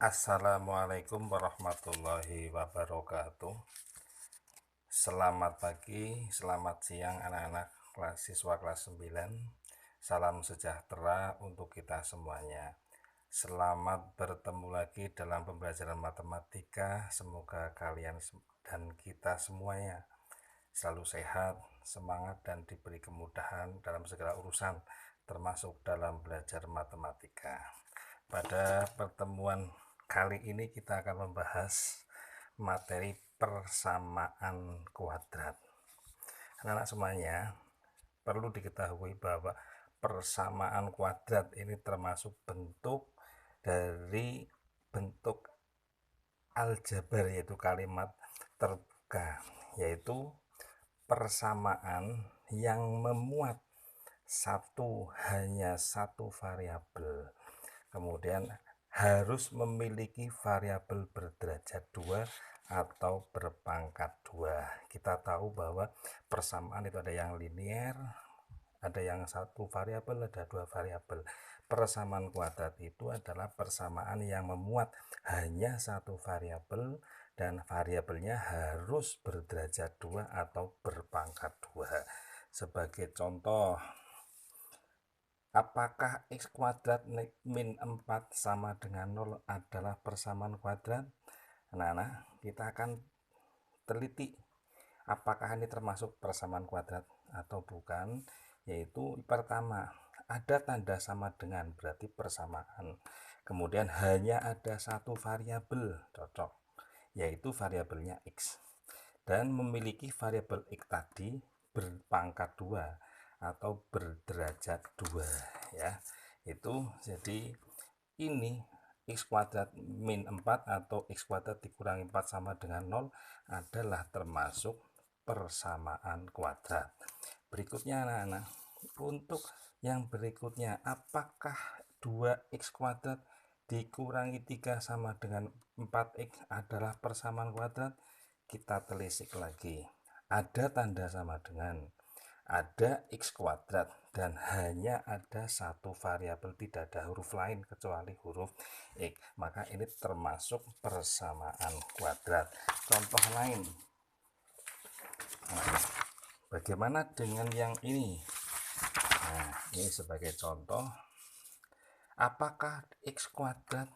Assalamualaikum warahmatullahi wabarakatuh. Selamat pagi, selamat siang anak-anak siswa kelas 9. Salam sejahtera untuk kita semuanya. Selamat bertemu lagi dalam pembelajaran matematika. Semoga kalian dan kita semuanya selalu sehat, semangat, dan diberi kemudahan dalam segala urusan, termasuk dalam belajar matematika. Pada pertemuan kali ini kita akan membahas materi persamaan kuadrat. Anak-anak semuanya, perlu diketahui bahwa persamaan kuadrat ini termasuk bentuk dari bentuk aljabar, yaitu kalimat terbuka, yaitu persamaan yang memuat hanya satu variabel, kemudian harus memiliki variabel berderajat 2 atau berpangkat 2. Kita tahu bahwa persamaan itu ada yang linier, ada yang satu variabel, ada dua variabel. Persamaan kuadrat itu adalah persamaan yang memuat hanya satu variabel dan variabelnya harus berderajat 2 atau berpangkat 2. Sebagai contoh, apakah x kuadrat min 4 sama dengan 0 adalah persamaan kuadrat? Nah, kita akan teliti apakah ini termasuk persamaan kuadrat atau bukan. Yaitu pertama, ada tanda sama dengan, berarti persamaan. Kemudian hanya ada satu variabel, cocok, yaitu variabelnya x, dan memiliki variabel x tadi berpangkat 2 atau berderajat 2 ya. Itu jadi ini x kuadrat min 4 atau x kuadrat dikurangi 4 sama dengan 0 adalah termasuk persamaan kuadrat. Berikutnya anak-anak, untuk yang berikutnya, apakah 2x kuadrat dikurangi 3 sama dengan 4x adalah persamaan kuadrat? Kita telisik lagi. Ada tanda sama dengan, ada x kuadrat, dan hanya ada satu variabel, tidak ada huruf lain kecuali huruf x, maka ini termasuk persamaan kuadrat. Contoh lain, bagaimana dengan yang ini? Nah, ini sebagai contoh, apakah x kuadrat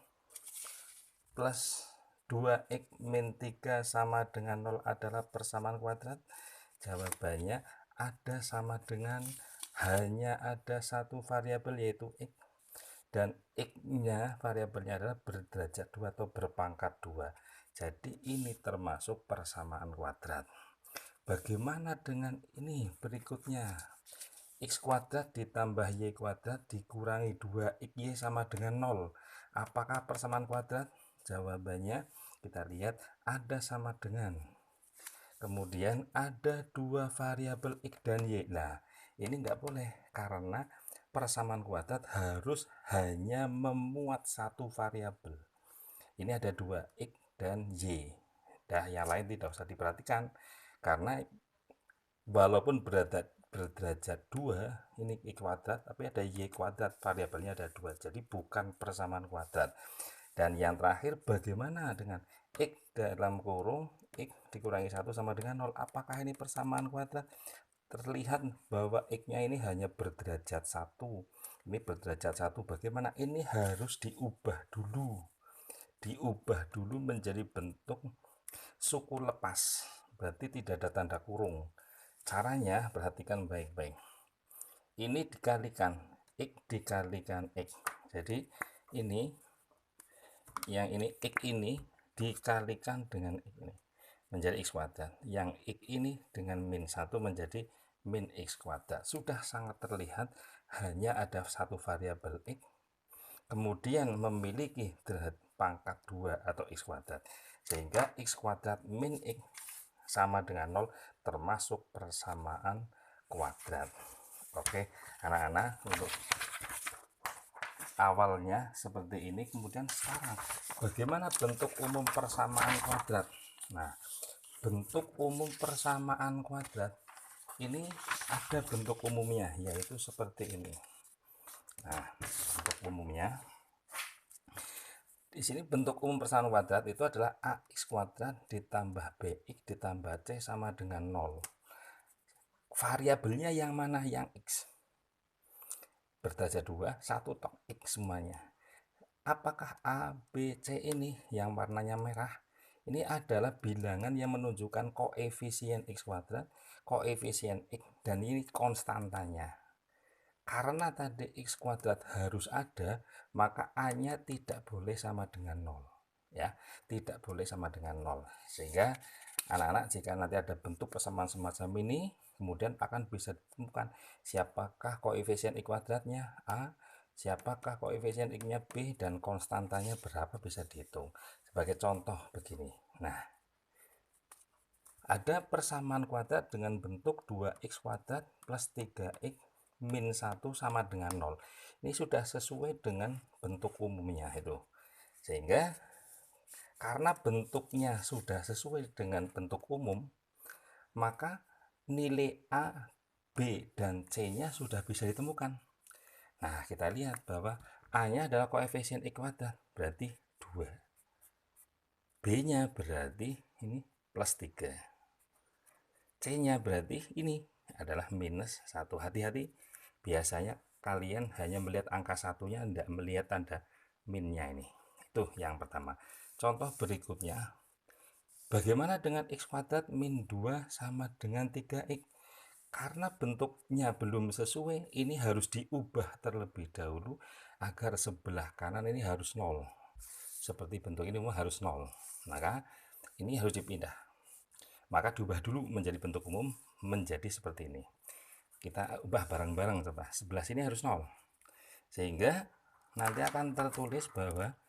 plus 2x min 3 sama dengan 0 adalah persamaan kuadrat? Jawabannya ada sama dengan, hanya ada satu variabel yaitu x, dan x-nya variabelnya adalah berderajat 2 atau berpangkat 2. Jadi ini termasuk persamaan kuadrat. Bagaimana dengan ini berikutnya? X kuadrat ditambah y kuadrat dikurangi 2xy sama dengan 0. Apakah persamaan kuadrat? Jawabannya kita lihat ada sama dengan. Kemudian ada dua variabel x dan y. Nah, ini enggak boleh karena persamaan kuadrat harus hanya memuat satu variabel. Ini ada dua, x dan y. Nah, yang lain tidak usah diperhatikan karena walaupun berderajat 2, ini x kuadrat, tapi ada y kuadrat, variabelnya ada 2, jadi bukan persamaan kuadrat. Dan yang terakhir, bagaimana dengan x dalam kurung x dikurangi 1 sama dengan 0? Apakah ini persamaan kuadrat? Terlihat bahwa x-nya ini hanya berderajat 1, ini berderajat 1. Bagaimana? Ini harus diubah dulu menjadi bentuk suku lepas, berarti tidak ada tanda kurung. Caranya perhatikan baik-baik. Ini dikalikan x dikalikan x. Jadi ini, yang ini x ini dikalikan dengan x ini menjadi x kuadrat. Yang x ini dengan min 1 menjadi min x kuadrat. Sudah sangat terlihat hanya ada satu variabel x, kemudian memiliki pangkat 2 atau x kuadrat, sehingga x kuadrat min x sama dengan 0 termasuk persamaan kuadrat. Oke anak-anak, untuk awalnya seperti ini. Kemudian sekarang bagaimana bentuk umum persamaan kuadrat? Nah, bentuk umum persamaan kuadrat ini ada bentuk umumnya, yaitu seperti ini. Nah, bentuk umumnya Di sini bentuk umum persamaan kuadrat itu adalah ax kuadrat ditambah bx ditambah c sama dengan 0. Variabelnya yang mana? Yang x. Berdarajat 2, 1 tok x semuanya. Apakah A, B, C ini yang warnanya merah? Ini adalah bilangan yang menunjukkan koefisien x kuadrat, koefisien x, dan ini konstantanya. Karena tadi x kuadrat harus ada, maka A-nya tidak boleh sama dengan 0. Ya, tidak boleh sama dengan 0. Sehingga anak-anak jika nanti ada bentuk persamaan semacam ini, kemudian akan bisa ditemukan siapakah koefisien x kuadratnya A, siapakah koefisien x-nya B, dan konstantanya berapa bisa dihitung. Sebagai contoh begini. Nah, ada persamaan kuadrat dengan bentuk 2x kuadrat plus 3x min 1 sama dengan 0. Ini sudah sesuai dengan bentuk umumnya itu. Sehingga karena bentuknya sudah sesuai dengan bentuk umum, maka nilai A, B, dan C-nya sudah bisa ditemukan. Nah, kita lihat bahwa A-nya adalah koefisien x kuadrat, berarti 2. B-nya berarti ini plus 3. C-nya berarti ini adalah minus 1. Hati-hati, biasanya kalian hanya melihat angka satunya, tidak melihat tanda minnya ini. Itu yang pertama. Contoh berikutnya, bagaimana dengan x kuadrat min 2 sama dengan 3x? Karena bentuknya belum sesuai, ini harus diubah terlebih dahulu agar sebelah kanan ini harus 0. Seperti bentuk ini harus 0. Maka ini harus dipindah. Maka diubah dulu menjadi bentuk umum menjadi seperti ini. Kita ubah bareng-bareng coba. Sebelah sini harus 0. Sehingga nanti akan tertulis bahwa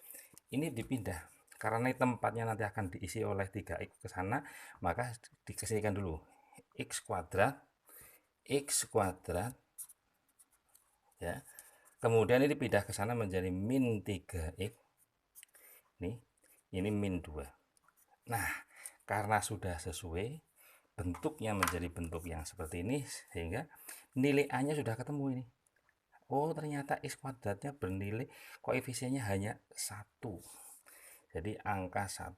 ini dipindah. Karena tempatnya nanti akan diisi oleh 3x ke sana, maka dikesinikan dulu. X kuadrat ya. Kemudian ini pindah ke sana menjadi min 3x. Ini min 2. Nah, karena sudah sesuai bentuknya menjadi bentuk yang seperti ini, sehingga nilai A-nya sudah ketemu ini. Oh, ternyata x kuadratnya bernilai koefisiennya hanya 1. Jadi angka 1.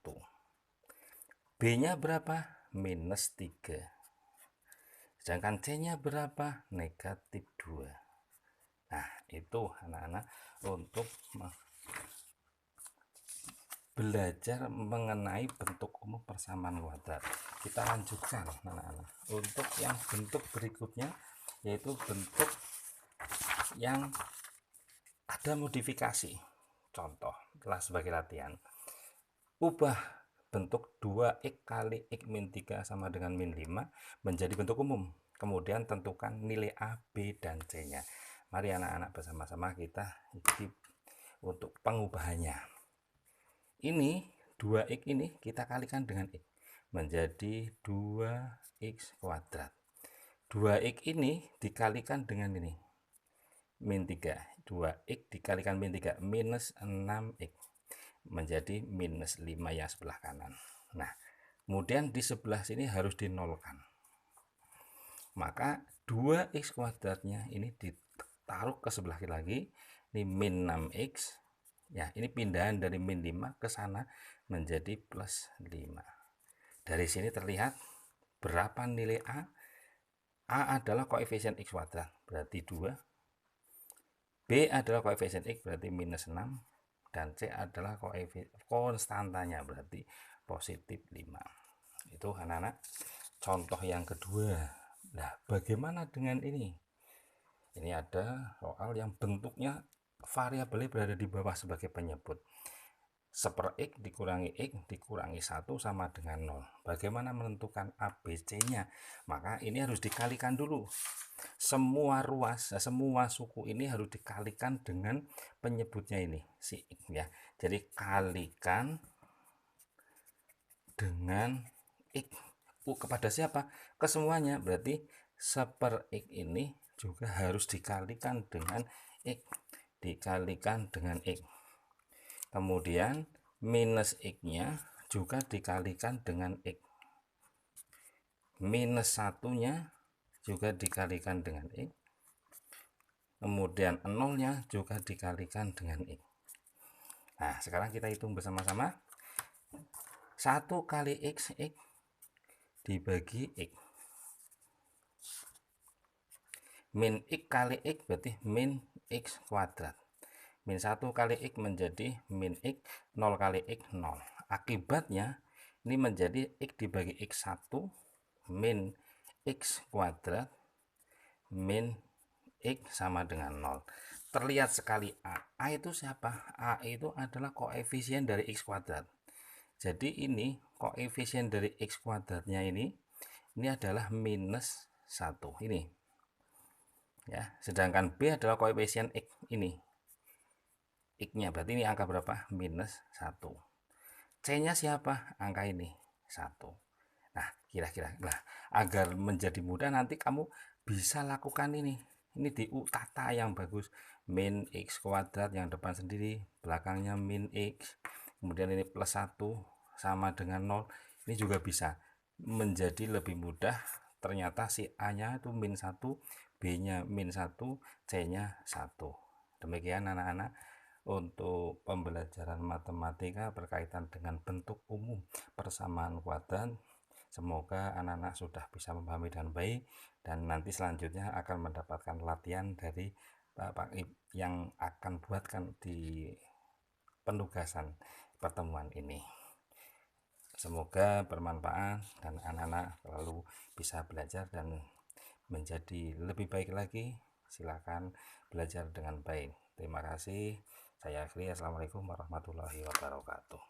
B-nya berapa? Minus 3. Sedangkan C-nya berapa? Negatif 2. Nah, itu anak-anak untuk belajar mengenai bentuk umum persamaan kuadrat. Kita lanjutkan anak-anak untuk yang bentuk berikutnya, yaitu bentuk yang ada modifikasi. Contoh telah sebagai latihan, ubah bentuk 2x kali x min 3 sama dengan min 5 menjadi bentuk umum. Kemudian tentukan nilai A, B, dan C nya. Mari anak-anak bersama-sama kita ikuti untuk pengubahannya. Ini 2x ini kita kalikan dengan x menjadi 2x kuadrat. 2x ini dikalikan dengan ini min 3. 2x dikalikan min 3 minus 6x menjadi minus 5 yang sebelah kanan. Nah, kemudian di sebelah sini harus dinolkan. Maka 2x kuadratnya ini ditaruh ke sebelah kiri lagi. Ini min 6x. Ya, ini pindahan dari min 5 ke sana menjadi plus 5. Dari sini terlihat berapa nilai A. A adalah koefisien x kuadrat, berarti 2. B adalah koefisien x, berarti minus 6. Dan C adalah konstantanya, berarti positif 5. Itu anak-anak contoh yang kedua. Nah, bagaimana dengan ini? Ini ada soal yang bentuknya variabelnya berada di bawah sebagai penyebut. 1/x dikurangi x dikurangi 1 sama dengan 0. Bagaimana menentukan ABC-nya? Maka ini harus dikalikan dulu. Semua ruas, semua suku ini harus dikalikan dengan penyebutnya ini, si x ya. Jadi kalikan dengan x. Kepada siapa? Ke semuanya. Berarti 1/x ini juga harus dikalikan dengan x. Dikalikan dengan x. Kemudian minus x-nya juga dikalikan dengan x. Minus 1-nya juga dikalikan dengan x. Kemudian 0-nya juga dikalikan dengan x. Nah, sekarang kita hitung bersama-sama. 1 kali X dibagi X. Min X kali X berarti min X kuadrat. Min 1 kali X menjadi min X, 0 kali X 0. Akibatnya ini menjadi X dibagi X1 min X kuadrat min X sama dengan 0. Terlihat sekali A. A itu siapa? A itu adalah koefisien dari X kuadrat. Jadi ini koefisien dari X kuadratnya ini adalah minus 1. Ini. Ya, sedangkan B adalah koefisien X ini. X-nya berarti ini angka berapa? Minus 1. C-nya siapa? Angka ini 1. Nah, kira-kira agar menjadi mudah nanti kamu bisa lakukan ini tata yang bagus. Min X kuadrat yang depan sendiri, belakangnya min X, kemudian ini plus 1 sama dengan 0. Ini juga bisa menjadi lebih mudah. Ternyata si A nya itu min 1, B nya min 1, C nya 1. Demikian anak-anak untuk pembelajaran matematika berkaitan dengan bentuk umum persamaan kuadrat. Semoga anak-anak sudah bisa memahami dengan baik, dan nanti selanjutnya akan mendapatkan latihan dari Bapak yang akan buatkan di penugasan pertemuan ini. Semoga bermanfaat dan anak-anak selalu bisa belajar dan menjadi lebih baik lagi. Silakan belajar dengan baik. Terima kasih. Saya Akhri. Assalamualaikum warahmatullahi wabarakatuh.